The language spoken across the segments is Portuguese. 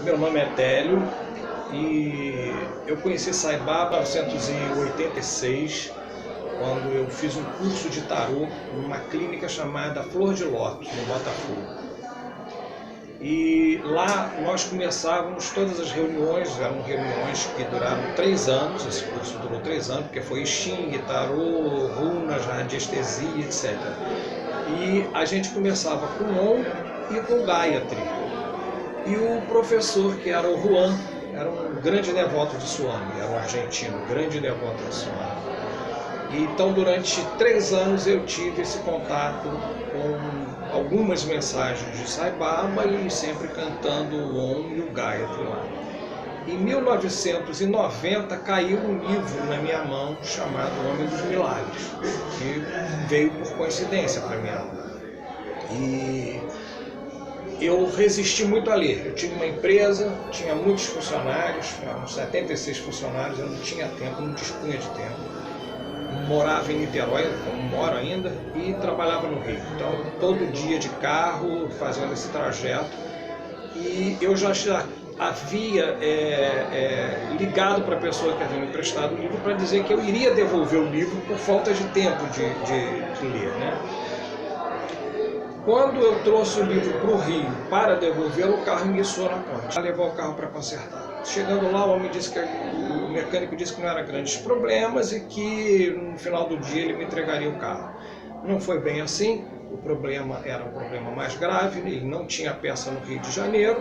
Meu nome é Télio e eu conheci Sai Baba em 1986, quando eu fiz um curso de tarô numa clínica chamada Flor de Lótus, no Botafogo. E lá nós começávamos todas as reuniões, eram reuniões que duraram 3 anos, esse curso durou 3 anos, porque foi Xing, tarô, runas, radiestesia, etc. E a gente começava com Om e com Gayatri. E o professor, que era o Juan, era um grande devoto de Swami, era um argentino, grande devoto de Swami. E então, durante 3 anos, eu tive esse contato com algumas mensagens de Sai Baba e sempre cantando o Om e o Gayatri lá. Em 1990, caiu um livro na minha mão chamado Homem dos Milagres, que veio por coincidência para minha mão. E eu resisti muito a ler. Eu tinha uma empresa, tinha muitos funcionários, eram 76 funcionários, eu não tinha tempo, não dispunha de tempo. Morava em Niterói, como moro ainda, e trabalhava no Rio. Então, todo dia de carro, fazendo esse trajeto. E eu já havia ligado para a pessoa que havia me emprestado o livro para dizer que eu iria devolver o livro por falta de tempo de ler, né? Quando eu trouxe o livro para o Rio para devolvê-lo, o carro enguiçou na ponte, para levar o carro para consertar. Chegando lá, o mecânico disse que não era grandes problemas e que no final do dia ele me entregaria o carro. Não foi bem assim, o problema era um problema mais grave, ele não tinha peça no Rio de Janeiro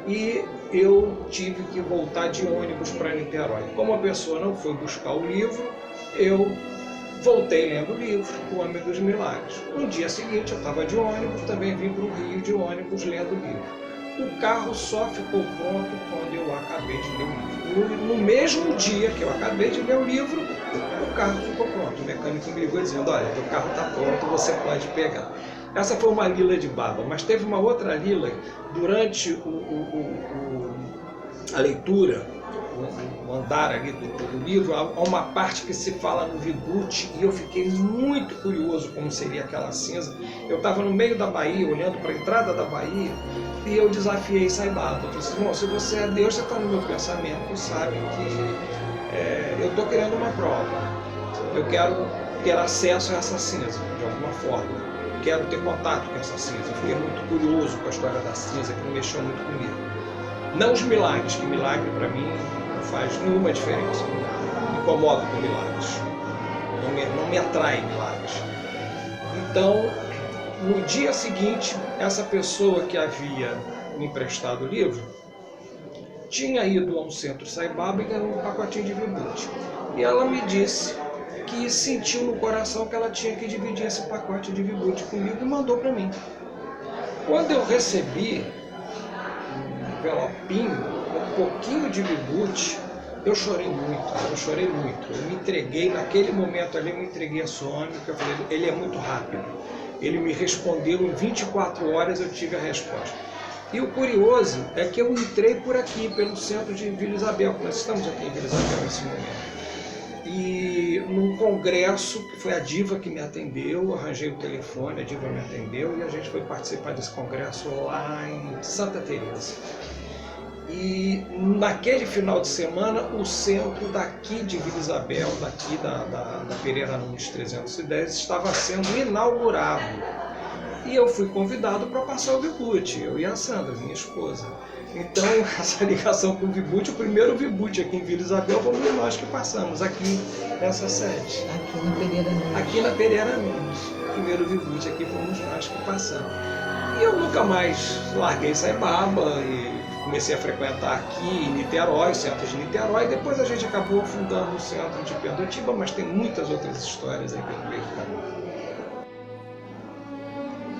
e eu tive que voltar de ônibus para Niterói. Como a pessoa não foi buscar o livro, eu voltei lendo o livro, O Homem dos Milagres. No dia seguinte eu estava de ônibus, também vim para o Rio de ônibus lendo o livro. O carro só ficou pronto quando eu acabei de ler o livro. No mesmo dia que eu acabei de ler o livro, o carro ficou pronto. O mecânico me ligou dizendo, olha, o carro está pronto, você pode pegar. Essa foi uma lila de baba, mas teve uma outra lila durante a leitura, o andar ali do livro, há uma parte que se fala no Vibhuti e eu fiquei muito curioso como seria aquela cinza. Eu estava no meio da Bahia, olhando para a entrada da Bahia, e eu desafiei Sai Baba. Eu falei assim, bom, se você é Deus, você está no meu pensamento, sabe que eu estou querendo uma prova. Eu quero ter acesso a essa cinza, de alguma forma. Quero ter contato com essa cinza. Eu fiquei muito curioso com a história da cinza, que mexeu muito comigo. Não os milagres, que milagre para mim não faz nenhuma diferença. Me incomodo com milagres. Não me atrai milagres. Então, no dia seguinte, essa pessoa que havia me emprestado o livro tinha ido a um centro Sai Baba e ganhou um pacotinho de Vibhuti. E ela me disse que sentiu no coração que ela tinha que dividir esse pacote de Vibhuti comigo e mandou para mim. Quando eu recebi um envelopinho, um pouquinho de Vibhuti, eu chorei muito. Eu me entreguei, naquele momento ali, eu me entreguei a Swami, porque eu falei, ele é muito rápido. Ele me respondeu, em 24 horas eu tive a resposta. E o curioso é que eu entrei por aqui, pelo centro de Vila Isabel, nós estamos aqui em Vila Isabel nesse momento. E num congresso, que foi a Diva que me atendeu, eu arranjei o telefone, a Diva me atendeu e a gente foi participar desse congresso lá em Santa Teresa. E naquele final de semana, o centro daqui de Vila Isabel, daqui da Pereira Nunes 310, estava sendo inaugurado. E eu fui convidado para passar o Vibhuti, eu e a Sandra, minha esposa. Então, essa ligação com o Vibhuti, o primeiro Vibhuti aqui em Vila Isabel, fomos nós que passamos aqui nessa sede. Aqui na Pereira Nunes. Aqui na Pereira Nunes. O primeiro Vibhuti aqui fomos nós que passamos. E eu nunca mais larguei Sai Baba e comecei a frequentar aqui em Niterói, centro de Niterói. Depois a gente acabou fundando o centro de Pendotiba, mas tem muitas outras histórias aí pelo meio do caminho.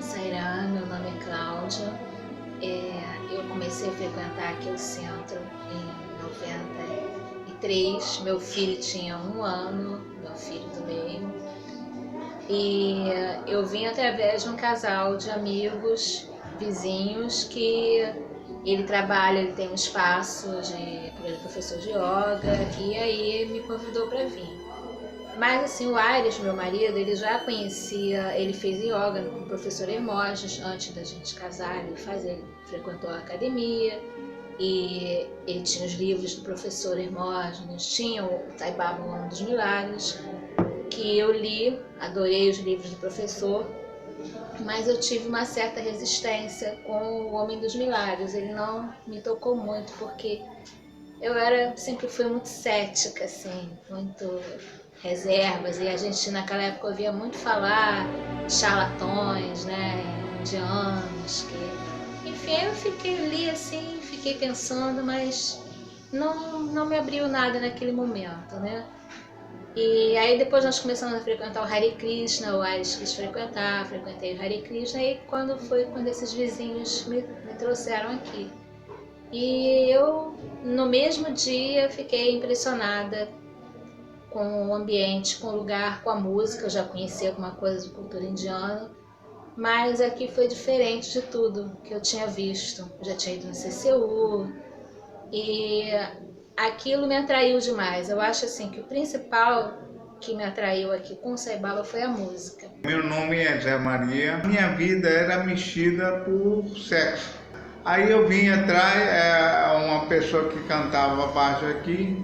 Sairá, meu nome é Cláudia. Eu comecei a frequentar aqui o centro em 93. Meu filho tinha 1 ano, meu filho do meio. E eu vim através de um casal de amigos, vizinhos, que ele trabalha, ele tem um espaço ele é professor de yoga, e aí me convidou para vir. Mas assim, o Aires, meu marido, ele já conhecia, ele fez yoga com o professor Hermógenes antes da gente casar, ele frequentou a academia. e ele tinha os livros do professor Hermógenes, tinha o Saibaba, o Homem dos Milagres, que eu li, adorei os livros do professor, mas eu tive uma certa resistência com o Homem dos Milagres. Ele não me tocou muito, porque eu sempre fui muito cética, assim, muito reservas, e a gente naquela época ouvia muito falar de charlatões, né, indianos, que, enfim, eu li assim, fiquei pensando, mas não me abriu nada naquele momento, né. E aí depois nós começamos a frequentar o Hare Krishna, o Ares quis frequentar, frequentei o Hare Krishna, e quando esses vizinhos me trouxeram aqui. E eu, no mesmo dia, fiquei impressionada com o ambiente, com o lugar, com a música. Eu já conhecia alguma coisa de cultura indiana, mas aqui foi diferente de tudo que eu tinha visto. Eu já tinha ido no CCU e aquilo me atraiu demais. Eu acho assim que o principal que me atraiu aqui com o Sai Baba foi a música. Meu nome é Zé Maria. Minha vida era mexida por sexo. Aí eu vim atrás, uma pessoa que cantava baixo aqui,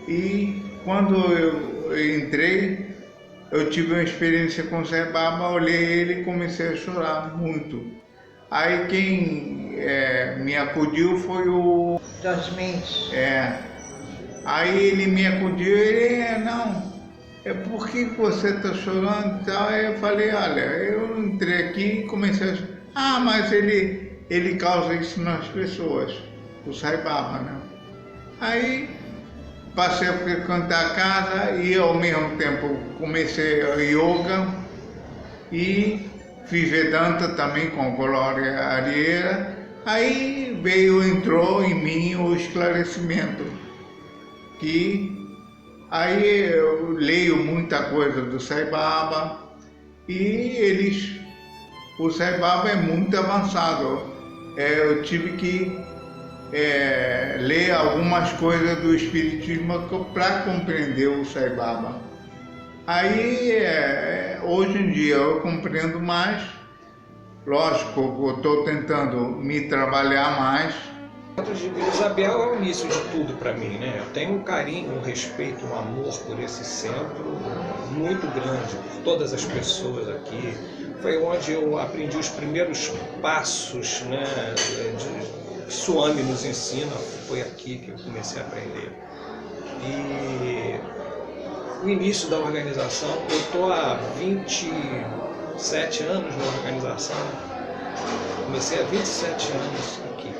e quando eu entrei, eu tive uma experiência com o Sai Baba, olhei ele e comecei a chorar muito. Aí quem me acudiu foi o Jorge Mendes. Aí ele me acudiu, ele, não, por que você está chorando e tal? Aí eu falei, olha, eu entrei aqui e comecei a chorar. Mas ele causa isso nas pessoas, o Sai Baba, né? Aí passei a frequentar a casa e ao mesmo tempo comecei a yoga e fiz Vedanta também com Glória Arieira. Aí entrou em mim o esclarecimento, que aí eu leio muita coisa do Sai Baba e o Sai Baba é muito avançado. Eu tive que ler algumas coisas do Espiritismo para compreender o Sai Baba. Aí, hoje em dia eu compreendo mais. Lógico, eu estou tentando me trabalhar mais. Isabel é o início de tudo para mim, né? Eu tenho um carinho, um respeito, um amor por esse centro muito grande, por todas as pessoas aqui. Foi onde eu aprendi os primeiros passos, né, de Swami nos ensina, foi aqui que eu comecei a aprender. E o início da organização, eu estou há 27 anos na organização, comecei há 27 anos aqui.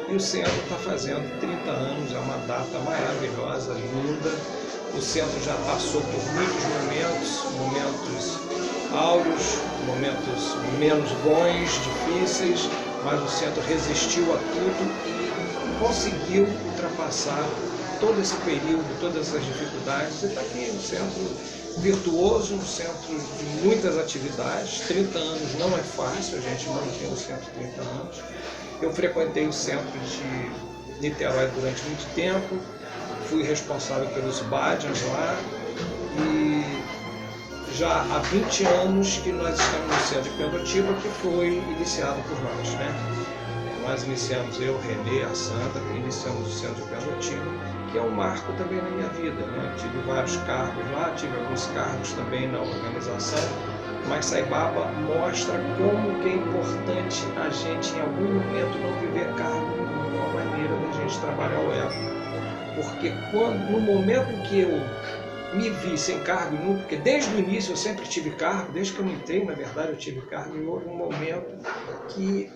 E o centro está fazendo 30 anos, é uma data maravilhosa, linda. O centro já passou por muitos momentos áureos, momentos menos bons, difíceis, mas o centro resistiu a tudo e conseguiu ultrapassar todo esse período, todas essas dificuldades. E está aqui um centro virtuoso, um centro de muitas atividades. 30 anos não é fácil, a gente mantém o centro 30 anos. Eu frequentei o centro de Niterói durante muito tempo, fui responsável pelos bhajans lá e já há 20 anos que nós estamos no centro de Pendotiba, que foi iniciado por nós, né? Nós iniciamos, eu, Renê, a Sandra, iniciamos o centro de Pendotiba, que é um marco também na minha vida, né? Tive vários cargos lá, tive alguns cargos também na organização, mas Sai Baba mostra como que é importante a gente, em algum momento, não viver cargo nenhum, uma maneira da gente trabalhar o ego. Porque no momento em que eu me vi sem cargo nenhum, porque desde o início eu sempre tive cargo, desde que eu entrei, na verdade, eu tive cargo, e houve um momento que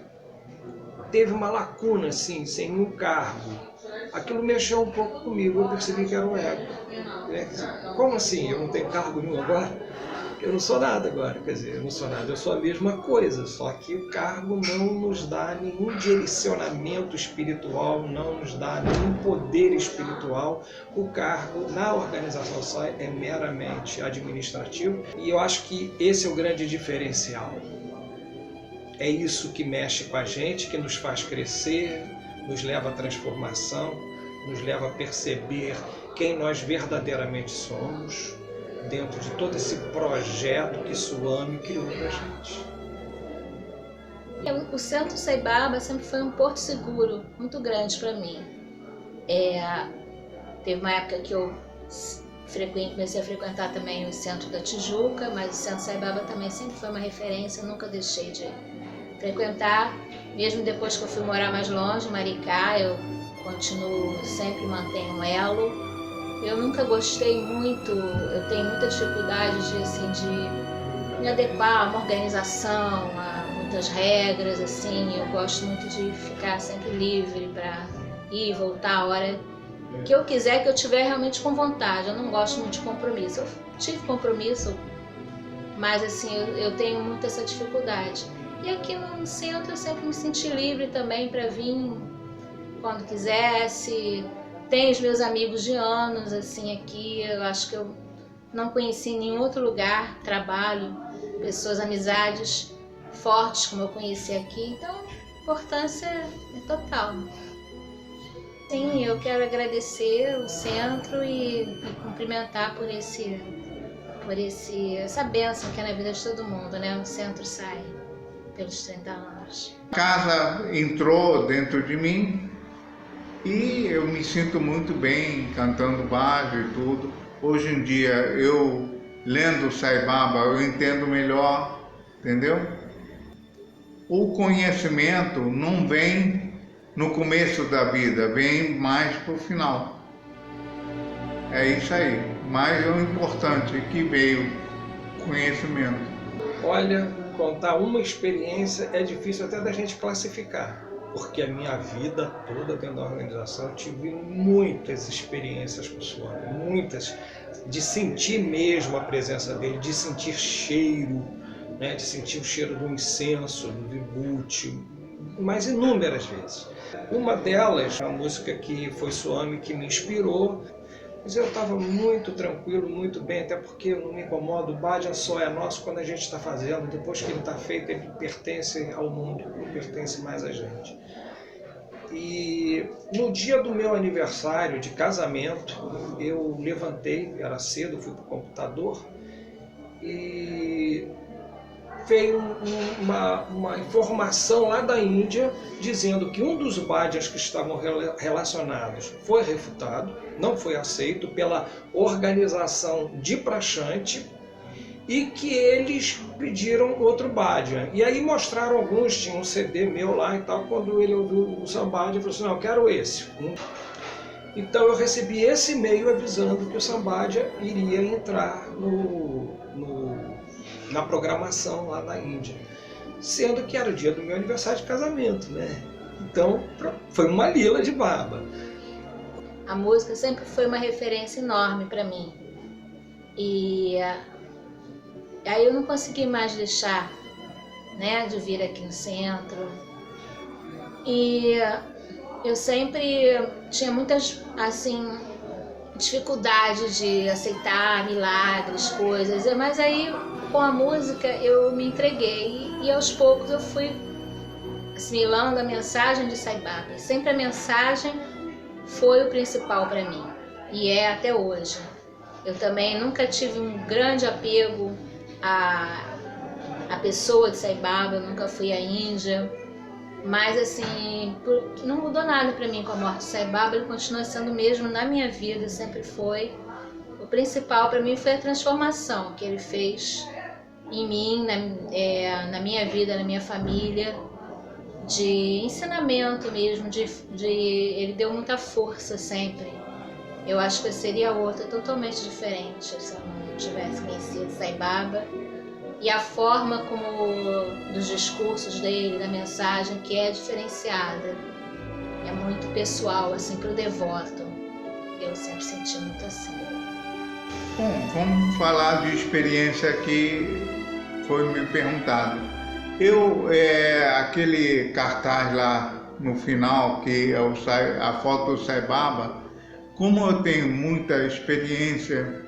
teve uma lacuna, assim, sem nenhum cargo. Aquilo mexeu um pouco comigo, eu percebi que era um ego. Como assim? Eu não tenho cargo nenhum agora? Eu não sou nada agora, quer dizer, eu não sou nada, eu sou a mesma coisa, só que o cargo não nos dá nenhum direcionamento espiritual, não nos dá nenhum poder espiritual. O cargo na organização SAI é meramente administrativo e eu acho que esse é o grande diferencial. É isso que mexe com a gente, que nos faz crescer, nos leva à transformação, nos leva a perceber quem nós verdadeiramente somos, dentro de todo esse projeto que Swami criou para a gente. O Centro Saibaba sempre foi um porto seguro muito grande para mim. Teve uma época que eu comecei a frequentar também o Centro da Tijuca, mas o Centro Saibaba também sempre foi uma referência, eu nunca deixei de frequentar. Mesmo depois que eu fui morar mais longe, em Maricá, eu continuo, sempre mantenho um elo. Eu nunca gostei muito, eu tenho muita dificuldade de me adequar a uma organização, a muitas regras, assim. Eu gosto muito de ficar sempre livre para ir e voltar a hora que eu quiser, que eu tiver realmente com vontade. Eu não gosto muito de compromisso. Eu tive compromisso, mas assim, eu tenho muito essa dificuldade. E aqui no centro eu sempre me senti livre também para vir quando quisesse. Tenho os meus amigos de anos assim aqui, eu acho que eu não conheci em nenhum outro lugar, trabalho, pessoas, amizades fortes como eu conheci aqui, então a importância é total. Sim, eu quero agradecer o centro e cumprimentar por essa bênção que é na vida de todo mundo, né? O centro sai pelos 30 anos. A casa entrou dentro de mim e eu me sinto muito bem cantando baixo e tudo. Hoje em dia, eu lendo o Saibaba, eu entendo melhor, entendeu? O conhecimento não vem no começo da vida, vem mais pro final. É isso aí. Mas o importante é que veio conhecimento. Olha, contar uma experiência é difícil até da gente classificar, porque a minha vida toda dentro da organização eu tive muitas experiências com o Swami, muitas, de sentir mesmo a presença dele, de sentir cheiro, né, de sentir o cheiro do incenso, do vibhuti, mas inúmeras vezes. Uma delas, a música que foi Swami que me inspirou, mas eu estava muito tranquilo, muito bem, até porque eu não me incomodo, o bhajan só é nosso quando a gente está fazendo, depois que ele está feito, ele pertence ao mundo, não pertence mais a gente. E no dia do meu aniversário de casamento, eu levantei, era cedo, fui para o computador e veio uma informação lá da Índia dizendo que um dos bhajans que estavam relacionados foi refutado, não foi aceito pela organização de Prashant e que eles pediram outro bhajan. E aí mostraram alguns, tinha um CD meu lá e tal, quando ele ouviu o Sambhajan, ele falou assim, não, eu quero esse. Então eu recebi esse e-mail avisando que o Sambhajan iria entrar na programação lá na Índia, sendo que era o dia do meu aniversário de casamento, né? Então foi uma lila de baba. A música sempre foi uma referência enorme para mim e aí eu não consegui mais deixar, né, de vir aqui no centro e eu sempre tinha muitas assim dificuldade de aceitar milagres, coisas, mas aí com a música eu me entreguei e aos poucos eu fui assimilando a mensagem de Saibaba. Sempre a mensagem foi o principal para mim e é até hoje. Eu também nunca tive um grande apego à pessoa de Saibaba, eu nunca fui à Índia, mas assim, não mudou nada para mim com a morte de Saibaba, ele continua sendo o mesmo na minha vida, sempre foi. O principal para mim foi a transformação que ele fez em mim, na minha vida, na minha família, de ensinamento mesmo, ele deu muita força sempre. Eu acho que eu seria outra, totalmente diferente, se eu não tivesse conhecido Saibaba. E a forma como, dos discursos dele, da mensagem, que é diferenciada, é muito pessoal, assim, para o devoto. Eu sempre senti muito assim. Bom, vamos falar de experiência que foi me perguntado. Aquele cartaz lá no final, que é a foto do Saibaba, como eu tenho muita experiência,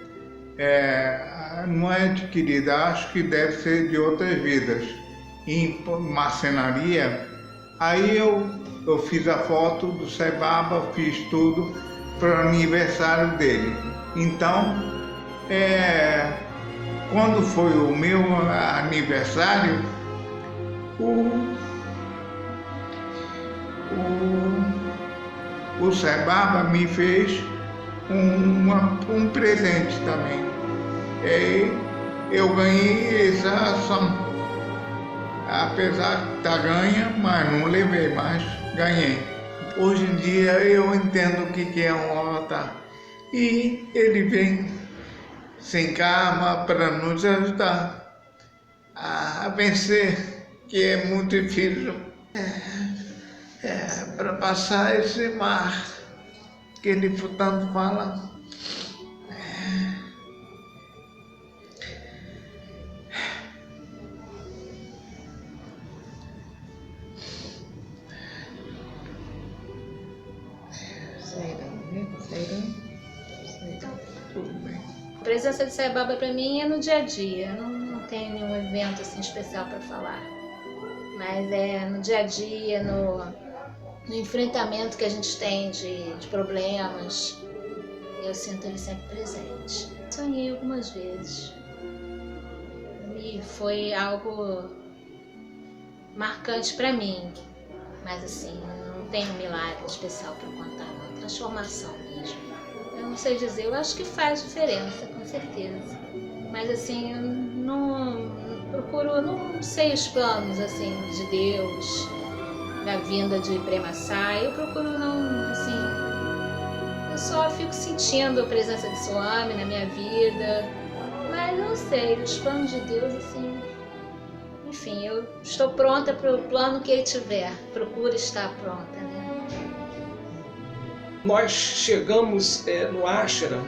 não é adquirida, acho que deve ser de outras vidas. Em marcenaria, aí eu fiz a foto do Saibaba, fiz tudo para o aniversário dele. Então, quando foi o meu aniversário, o Zé Barba me fez um presente também. E aí eu ganhei essa ação. Apesar de estar ganha, mas não levei mais, ganhei. Hoje em dia eu entendo o que é um avatar. E ele vem sem karma para nos ajudar a vencer, que é muito difícil. Para passar esse mar que ele tanto fala. Tudo bem. A presença de Sai Baba para mim é no dia a dia. Eu não tenho nenhum evento assim especial para falar. Mas é no dia a dia, no enfrentamento que a gente tem de problemas. Eu sinto ele sempre presente. Sonhei algumas vezes. E foi algo marcante para mim. Mas assim, não tem um milagre especial para contar, não. Transformação mesmo. Eu não sei dizer, eu acho que faz diferença, com certeza. Mas assim, eu não procuro, não sei os planos assim de Deus, da vinda de Prema-Sai. Eu procuro não, assim, eu só fico sentindo a presença de Swami na minha vida. Mas eu não sei, os planos de Deus, assim, enfim, eu estou pronta para o plano que ele tiver. Procuro estar pronta, né? Nós chegamos no ashram,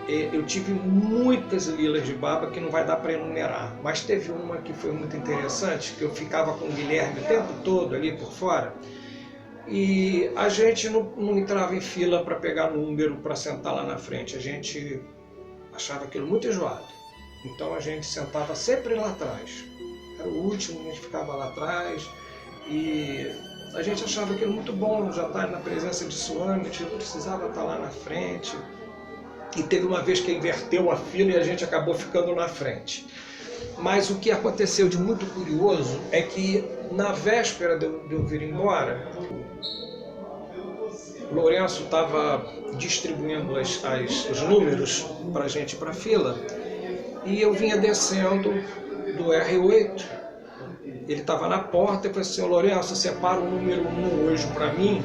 eu tive muitas lilas de Baba que não vai dar para enumerar, mas teve uma que foi muito interessante, que eu ficava com o Guilherme o tempo todo ali por fora, e a gente não entrava em fila para pegar número para sentar lá na frente, a gente achava aquilo muito enjoado, então a gente sentava sempre lá atrás, era o último, a gente ficava lá atrás, e a gente achava aquilo muito bom, já estar na presença de Swami, a gente não precisava estar lá na frente. E teve uma vez que inverteu a fila e a gente acabou ficando na frente. Mas o que aconteceu de muito curioso é que na véspera de eu vir embora, o Lourenço estava distribuindo os números para a gente ir para a fila e eu vinha descendo do R8. Ele estava na porta e falou assim: Lourenço, separa o número 1 hoje para mim,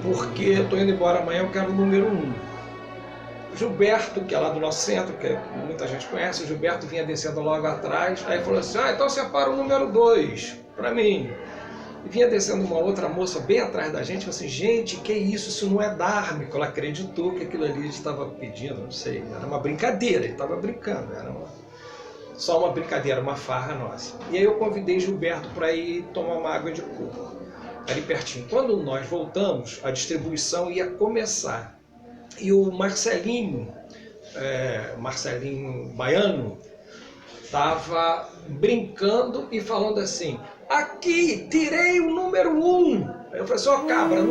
porque eu estou indo embora amanhã, eu quero o número 1. Gilberto, que é lá do nosso centro, que muita gente conhece, o Gilberto vinha descendo logo atrás, aí falou assim: então separa o número 2 para mim. E vinha descendo uma outra moça bem atrás da gente, falou assim: gente, que isso não é dármico. Ela acreditou que aquilo ali ele estava pedindo, não sei, era uma brincadeira, ele estava brincando, era só uma brincadeira, uma farra nossa. E aí eu convidei Gilberto para ir tomar uma água de coco, ali pertinho. Quando nós voltamos, a distribuição ia começar. E o Marcelinho Baiano, estava brincando e falando assim: aqui, tirei o número 1. Aí eu falei assim: ó, cabra,